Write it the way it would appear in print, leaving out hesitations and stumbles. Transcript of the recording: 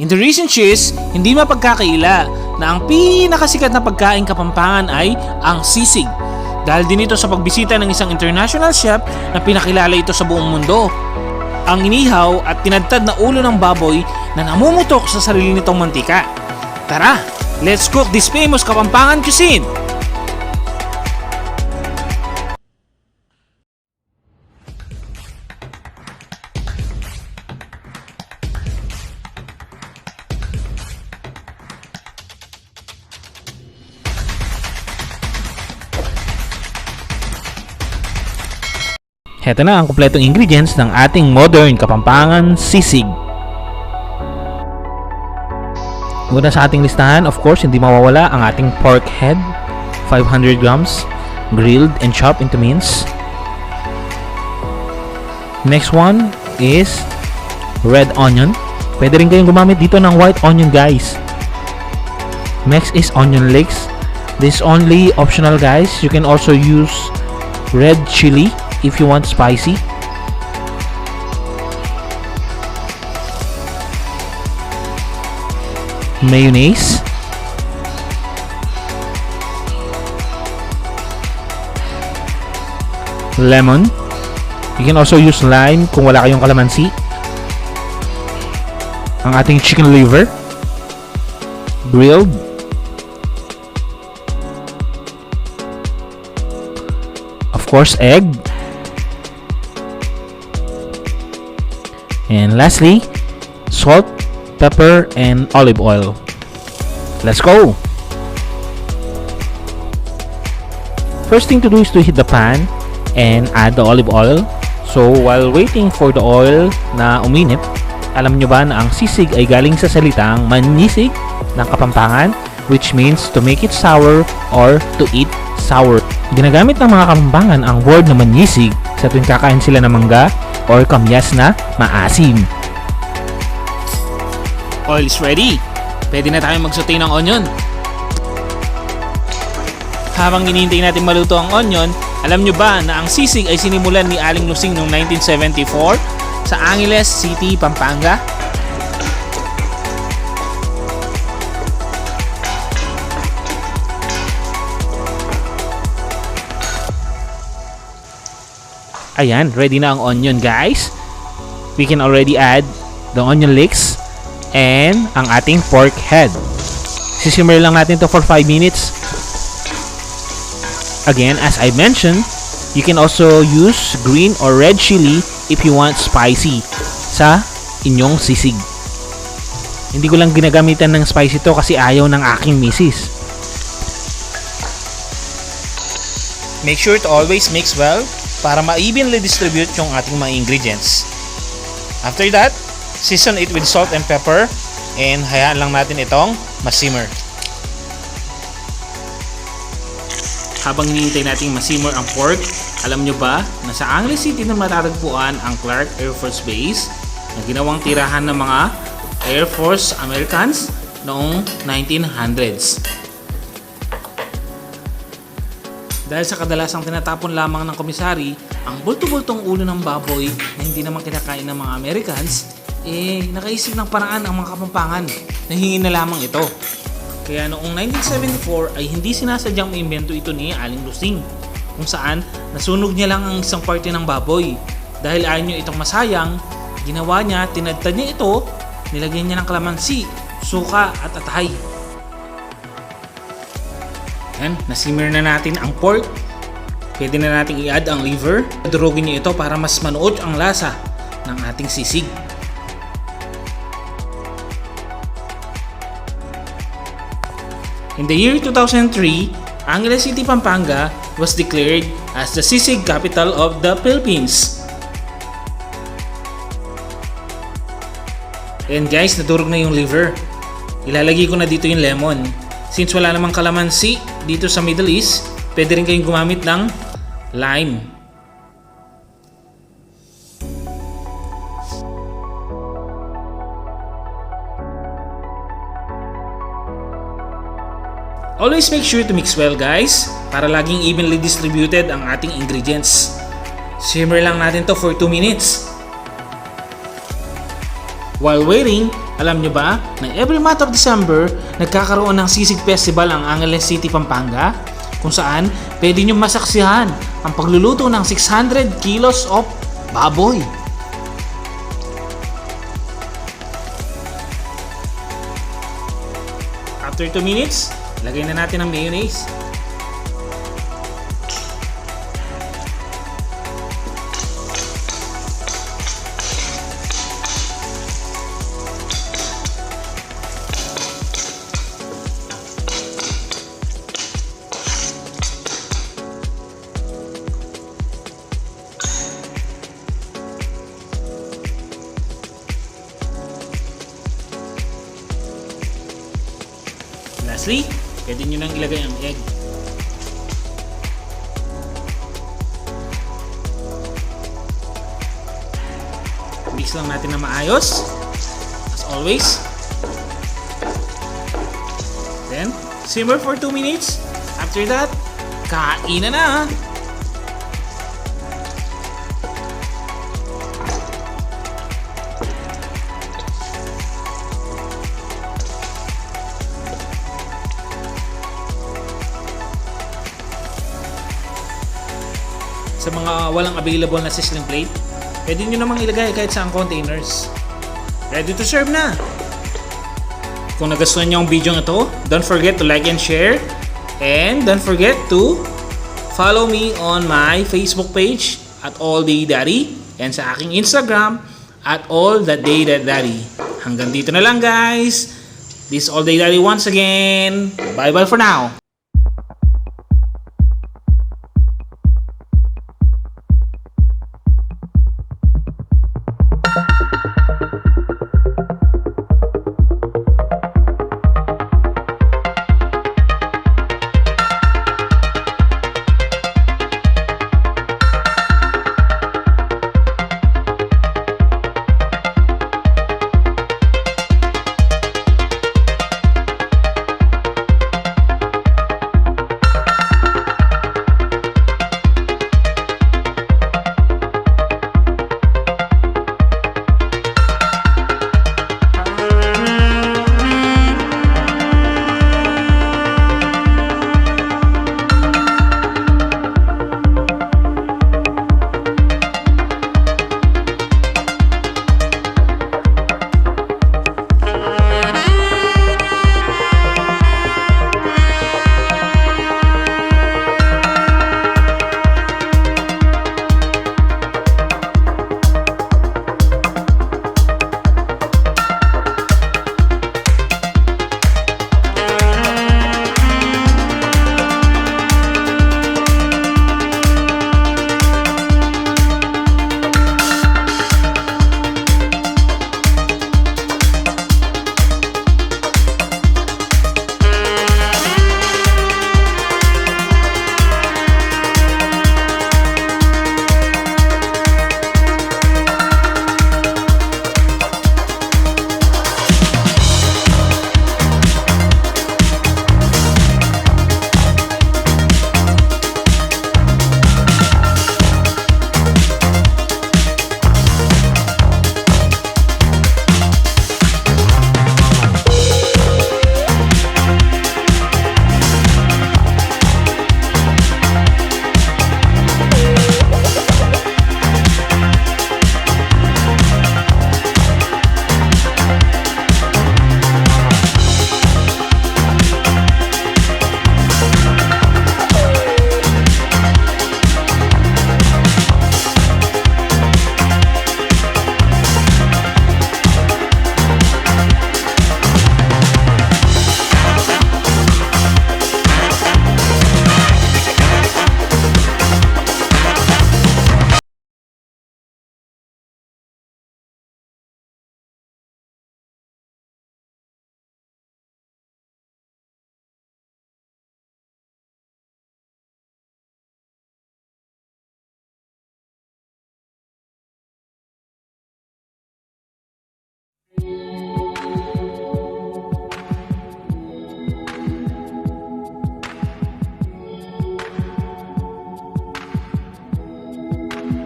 In the recent years, hindi mapagkakaila na ang pinakasikat na pagkain Kapampangan ay ang sisig. Dahil din ito sa pagbisita ng isang international chef na pinakilala ito sa buong mundo. Ang inihaw at tinadtad na ulo ng baboy na namumutok sa sarili nitong mantika. Tara, let's cook this famous Kapampangan cuisine! Heto na ang kumpletong ingredients ng ating modern Kapampangan sisig. Una sa ating listahan, of course, hindi mawawala ang ating pork head, 500 grams, grilled and chopped into mince. Next one is red onion. Pwede rin kayong gumamit dito ng white onion, guys. Next is onion leeks. This is only optional, guys. You can also use red chili if you want spicy. Mayonnaise. Lemon. You can also use lime kung wala kayong calamansi. Ang ating chicken liver. Grilled. Of course, egg. And lastly, salt, pepper, and olive oil. Let's go! First thing to do is to heat the pan and add the olive oil. So while waiting for the oil na uminit, alam nyo ba na ang sisig ay galing sa salitang manyisig ng Kapampangan, which means to make it sour or to eat sour. Ginagamit ng mga Kapampangan ang word na manyisig sa tuwing kakain sila ng mangga or kamyas na maasim. Oil is ready. Pwede na tayong magsaute ng onion. Habang hinihintay natin maluto ang onion, alam nyo ba na ang sisig ay sinimulan ni Aling Lusing noong 1974 sa Angeles City, Pampanga? Ayan, ready na ang onion, guys. We can already add the onion leeks and ang ating pork head. Sisimmer lang natin to for 5 minutes. Again, as I mentioned, you can also use green or red chili if you want spicy sa inyong sisig. Hindi ko lang ginagamitan ng spicy to kasi ayaw ng aking misis. Make sure to always mix well para ma-evenly distribute yung ating mga ingredients. After that, season it with salt and pepper and hayaan lang natin itong masimmer. Habang hinihintay nating masimmer ang pork, alam nyo ba na sa Angeles City na matatagpuan ang Clark Air Force Base na ginawang tirahan ng mga Air Force Americans noong 1900s. Dahil sa kadalasang tinatapon lamang ng komisari ang bulto-bultong ulo ng baboy na hindi naman kinakain ng mga Americans, nakaisip ng paraan ang mga Kapampangan na hingin na lamang ito. Kaya noong 1974 ay hindi sinasadyang maimbento ito ni Aling Lusing, kung saan nasunog niya lang ang isang parte ng baboy. Dahil ayaw niya itong masayang, ginawa niya, tinadtad niya ito, nilagyan niya ng calamansi, suka at atay. Yan, nasimmer na natin ang pork. Pwede na natin i-add ang liver. Durugin niyo ito para mas manuot ang lasa ng ating sisig. In the year 2003, Angeles City, Pampanga was declared as the sisig capital of the Philippines. And guys, nadurog na yung liver. Ilalagay ko na dito yung lemon. Since wala namang calamansi dito sa Middle East, pwede rin kayong gumamit ng lime. Always make sure to mix well, guys, para laging evenly distributed ang ating ingredients. Simmer lang natin to for 2 minutes. While waiting, Alam nyo ba na every month of December, nagkakaroon ng Sisig Festival ang Angeles City, Pampanga, kung saan pwede nyo masaksihan ang pagluluto ng 600 kilos of baboy. After 2 minutes, lagay na natin ang mayonnaise. Lastly, pwede nyo nang ilagay ang egg. Mix lang natin na maayos. As always. Then, simmer for 2 minutes. After that, kainan na! Sa mga walang available na sizzling plate, pwede nyo namang ilagay kahit sa containers. Ready to serve na! Kung nagustuhan nyo ang video ito, don't forget to like and share. And don't forget to follow me on my Facebook page at All Day Daddy and sa aking Instagram at All That Day Daddy. Hanggang dito na lang guys! This is All Day Daddy once again. Bye bye for now!